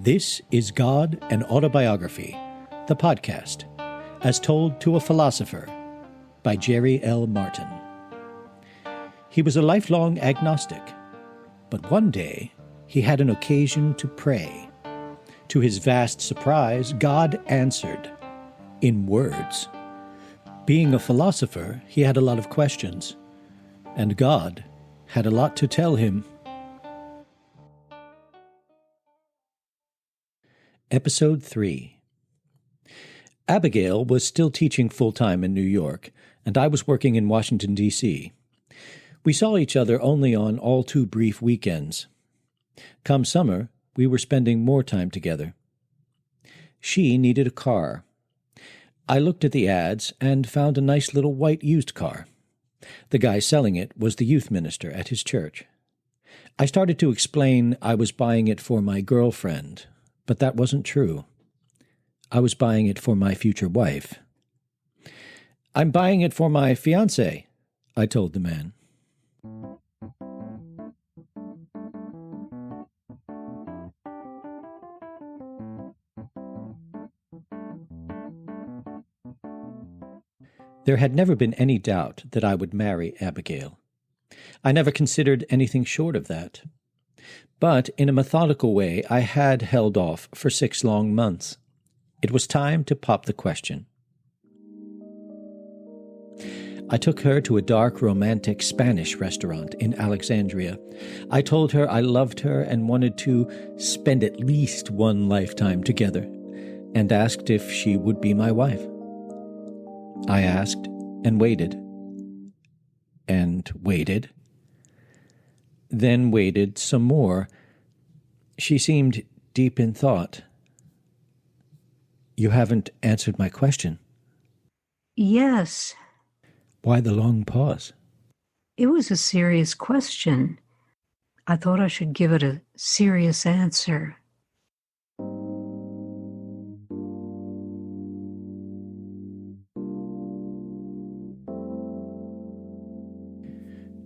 This is God and Autobiography, the podcast, as told to a philosopher, by Jerry L. Martin. He was a lifelong agnostic, but one day he had an occasion to pray. To his vast surprise, God answered, in words. Being a philosopher, he had a lot of questions, and God had a lot to tell him. Episode 3. Abigail was still teaching full-time in New York, and I was working in Washington, D.C. We saw each other only on all too brief weekends. Come summer, we were spending more time together. She needed a car. I looked at the ads and found a nice little white used car. The guy selling it was the youth minister at his church. I started to explain I was buying it for my girlfriend, but that wasn't true. I was buying it for my future wife. I'm buying it for my fiancée, I told the man. There had never been any doubt that I would marry Abigail. I never considered anything short of that. But in a methodical way, I had held off for 6 long months. It was time to pop the question. I took her to a dark, romantic Spanish restaurant in Alexandria. I told her I loved her and wanted to spend at least one lifetime together, and asked if she would be my wife. I asked and waited, and waited, then waited some more. She seemed deep in thought. You haven't answered my question. Yes. Why the long pause? It was a serious question. I thought I should give it a serious answer.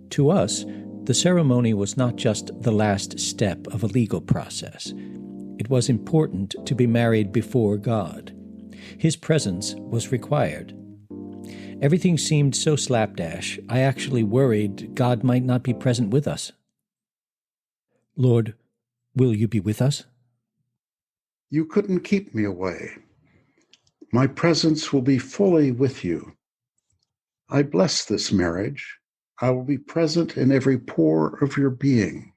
To us, the ceremony was not just the last step of a legal process. It was important to be married before God. His presence was required. Everything seemed so slapdash, I actually worried God might not be present with us. Lord, will you be with us? You couldn't keep me away. My presence will be fully with you. I bless this marriage. I will be present in every pore of your being.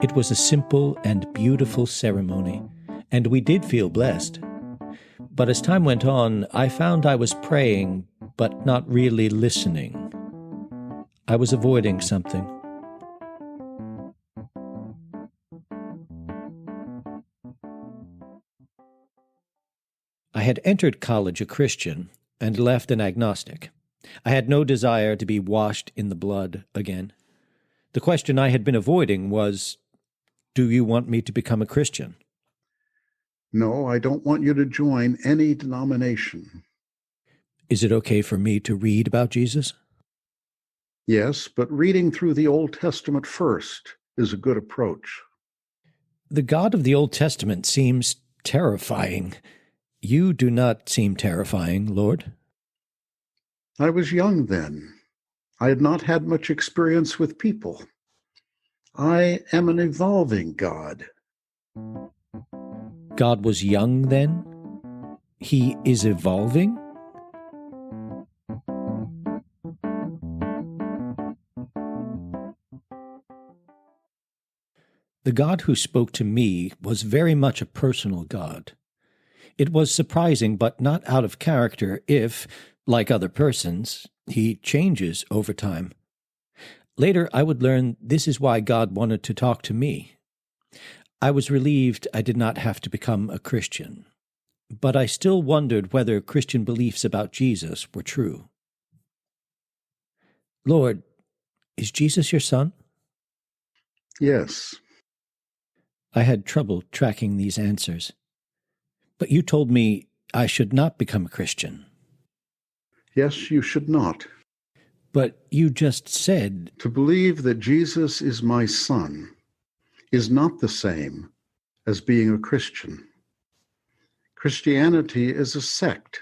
It was a simple and beautiful ceremony, and we did feel blessed. But as time went on, I found I was praying, but not really listening. I was avoiding something. I had entered college a Christian and left an agnostic. I had no desire to be washed in the blood again. The question I had been avoiding was, do you want me to become a Christian? No, I don't want you to join any denomination. Is it okay for me to read about Jesus? Yes, but reading through the Old Testament first is a good approach. The God of the Old Testament seems terrifying. You do not seem terrifying, Lord. I was young then. I had not had much experience with people. I am an evolving God. God was young then? He is evolving? The God who spoke to me was very much a personal God. It was surprising but not out of character if, like other persons, he changes over time. Later I would learn this is why God wanted to talk to me. I was relieved I did not have to become a Christian, but I still wondered whether Christian beliefs about Jesus were true. Lord, is Jesus your son? Yes. I had trouble tracking these answers. But you told me I should not become a Christian. Yes, you should not. But you just said... To believe that Jesus is my son is not the same as being a Christian. Christianity is a sect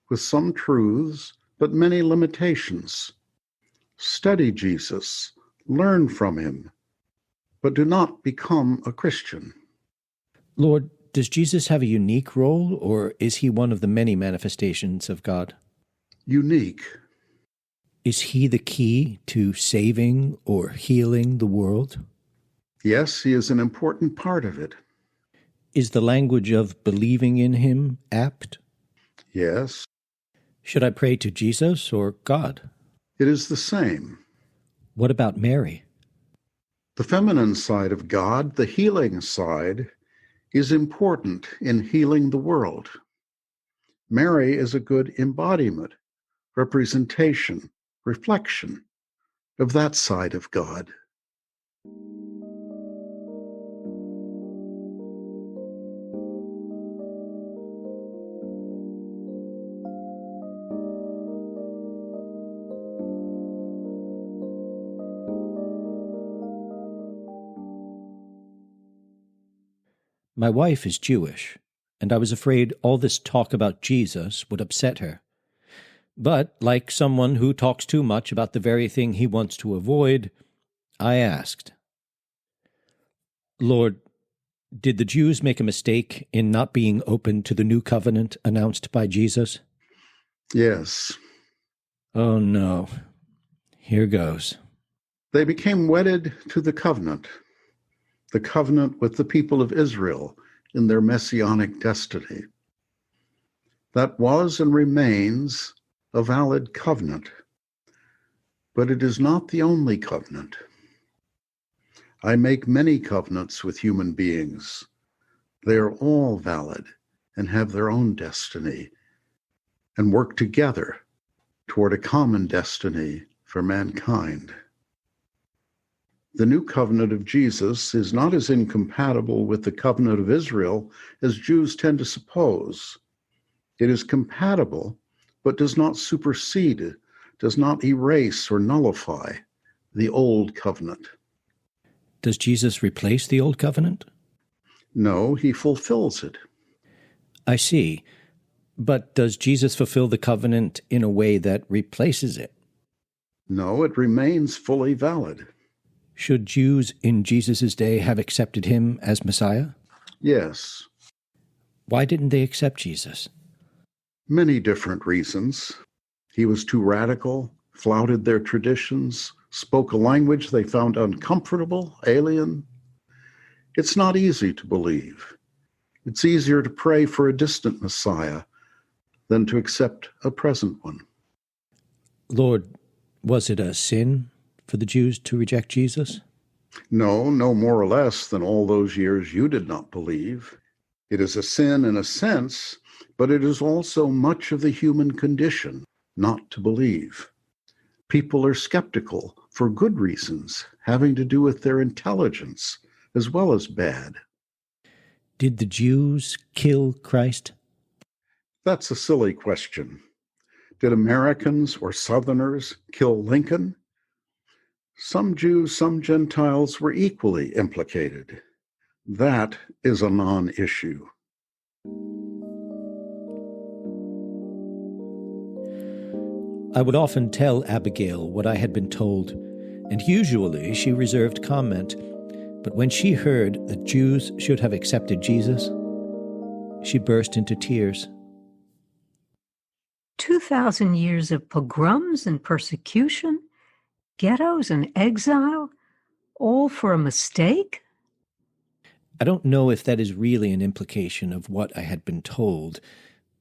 with some truths, but many limitations. Study Jesus, learn from him, but do not become a Christian. Lord, does Jesus have a unique role, or is he one of the many manifestations of God? Unique. Is he the key to saving or healing the world? Yes, he is an important part of it. Is the language of believing in him apt? Yes. Should I pray to Jesus or God? It is the same. What about Mary? The feminine side of God, the healing side, is important in healing the world. Mary is a good embodiment, representation, reflection of that side of God. My wife is Jewish, and I was afraid all this talk about Jesus would upset her. But, like someone who talks too much about the very thing he wants to avoid, I asked, Lord, did the Jews make a mistake in not being open to the new covenant announced by Jesus? Yes. Oh no. Here goes. They became wedded to the covenant with the people of Israel in their messianic destiny. That was and remains a valid covenant, but it is not the only covenant. I make many covenants with human beings. They are all valid and have their own destiny and work together toward a common destiny for mankind. The new covenant of Jesus is not as incompatible with the covenant of Israel as Jews tend to suppose. It is compatible, but does not supersede, does not erase or nullify the old covenant. Does Jesus replace the old covenant? No, he fulfills it. I see. But does Jesus fulfill the covenant in a way that replaces it? No, it remains fully valid. Should Jews in Jesus' day have accepted him as Messiah? Yes. Why didn't they accept Jesus? Many different reasons. He was too radical, flouted their traditions, spoke a language they found uncomfortable, alien. It's not easy to believe. It's easier to pray for a distant Messiah than to accept a present one. Lord, was it a sin for the Jews to reject Jesus? No more or less than all those years you did not believe. It is a sin in a sense, but it is also much of the human condition not to believe. People are skeptical for good reasons, having to do with their intelligence as well as bad. Did the Jews kill Christ? That's a silly question. Did Americans or Southerners kill Lincoln? Some Jews, some Gentiles were equally implicated. That is a non-issue. I would often tell Abigail what I had been told, and usually she reserved comment. But when she heard that Jews should have accepted Jesus, she burst into tears. 2,000 years of pogroms and persecution, ghettos and exile, all for a mistake? I don't know if that is really an implication of what I had been told,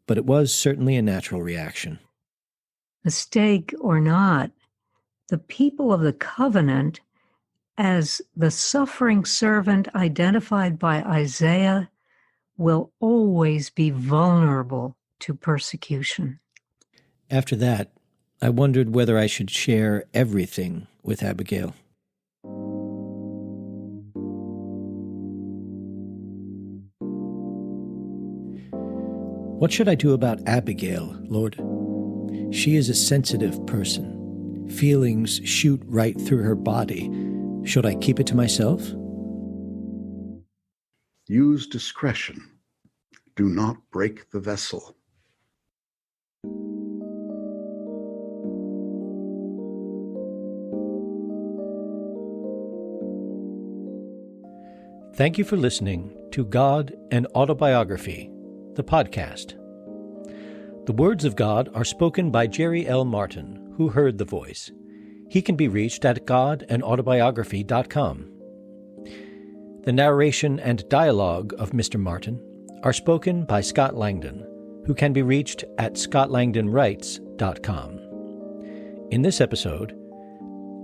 but it was certainly a natural reaction. Mistake or not, the people of the covenant, as the suffering servant identified by Isaiah, will always be vulnerable to persecution. After that, I wondered whether I should share everything with Abigail. What should I do about Abigail, Lord? She is a sensitive person, Feelings shoot right through her body. Should I keep it to myself? Use discretion. Do not break the vessel. Thank you for listening to God and Autobiography, the podcast. The words of God are spoken by Jerry L. Martin, who heard the voice. He can be reached at godandautobiography.com. The narration and dialogue of Mr. Martin are spoken by Scott Langdon, who can be reached at scottlangdonwrites.com. In this episode,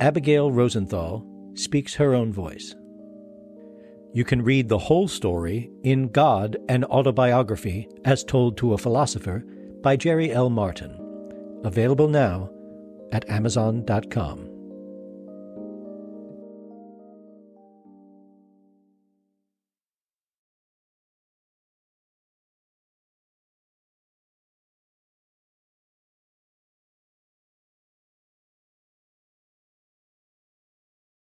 Abigail Rosenthal speaks her own voice. You can read the whole story in God and Autobiography as Told to a Philosopher by Jerry L. Martin, available now at Amazon.com.